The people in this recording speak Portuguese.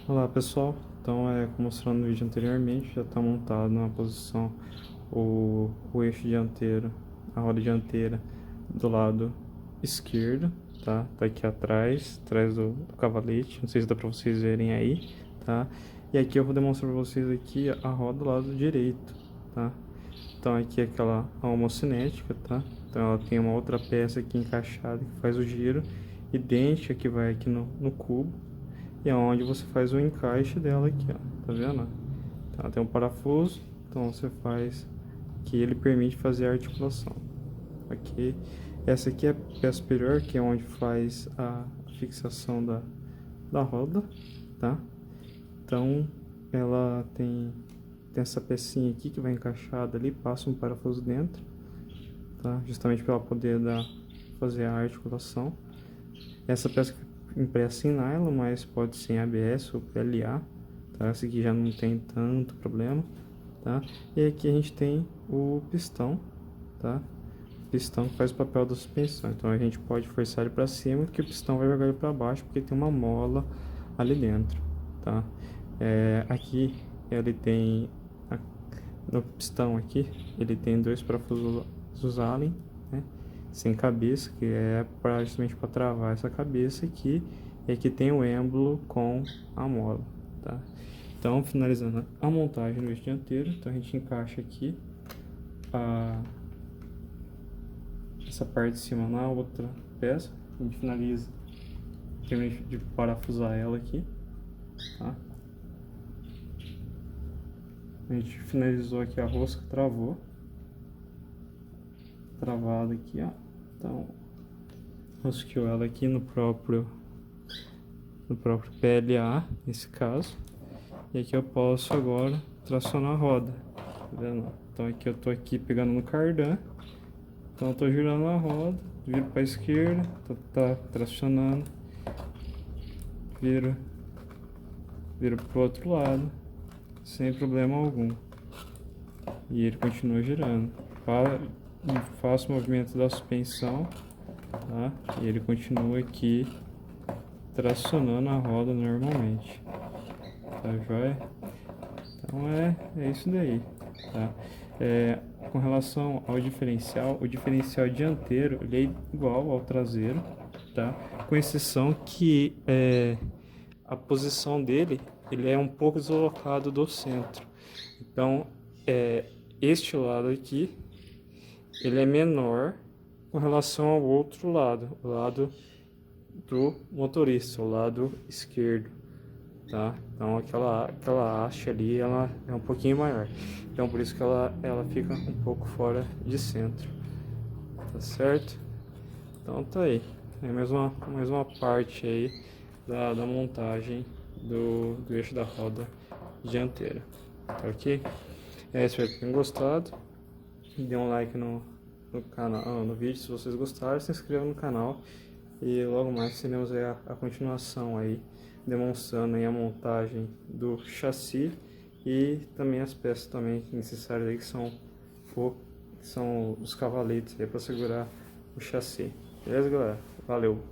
Olá pessoal, então como mostrado no vídeo anteriormente, já está montado na posição o eixo dianteiro, a roda dianteira do lado esquerdo, tá? Tá aqui atrás do cavalete, não sei se dá para vocês verem aí, tá? E aqui eu vou demonstrar para vocês aqui a roda do lado direito, tá? Então aqui é aquela homocinética, tá? Então ela tem uma outra peça aqui encaixada que faz o giro, idêntica que vai aqui no cubo, e é onde você faz o encaixe dela aqui, ó, tá vendo? Então, tem um parafuso, então você faz que ele permite fazer a articulação, ok? Essa aqui é a peça superior, que é onde faz a fixação da roda, tá? Então ela tem essa pecinha aqui que vai encaixada ali, passa um parafuso dentro, tá? Justamente para ela poder fazer a articulação. Essa peça impressa em nylon, mas pode ser em ABS ou PLA, tá? Essa aqui já não tem tanto problema, tá? E aqui a gente tem o pistão, tá? O pistão que faz o papel da suspensão. Então a gente pode forçar ele para cima, que o pistão vai jogar ele para baixo, porque tem uma mola ali dentro, tá? Aqui ele tem no pistão aqui, ele tem dois parafusos Allen, né? Sem cabeça, que é justamente para travar essa cabeça aqui, e aqui tem o êmbolo com a mola, tá? Então, finalizando a montagem no eixo dianteiro, então a gente encaixa aqui essa parte de cima na outra peça, a gente finaliza, termina de parafusar ela aqui, tá? A gente finalizou aqui a rosca, travou, travada aqui, ó. Então, rosqueou ela aqui no próprio PLA, nesse caso. E aqui eu posso agora tracionar a roda, tá vendo? Então aqui eu tô aqui pegando no cardan, então eu tô girando a roda, viro para a esquerda, tá tracionando, viro pro outro lado, sem problema algum. E ele continua girando. E faço o movimento da suspensão, tá? E ele continua aqui tracionando a roda normalmente, tá joia? Então é isso daí, tá? Com relação ao diferencial, o diferencial dianteiro ele é igual ao traseiro, tá? Com exceção que a posição dele ele é um pouco deslocado do centro. Então este lado aqui ele é menor com relação ao outro lado, o lado do motorista, o lado esquerdo, tá? Então aquela haste ali ela é um pouquinho maior, então por isso que ela fica um pouco fora de centro, tá certo? Então tá aí, é mais uma parte aí da montagem do eixo da roda dianteira, tá ok? Espero que tenham gostado, dê um like no canal, no vídeo se vocês gostaram, se inscreva no canal e logo mais teremos aí a continuação aí, demonstrando aí a montagem do chassi e também as peças também necessárias aí que são os cavaletes aí para segurar o chassi. Beleza, galera? Valeu!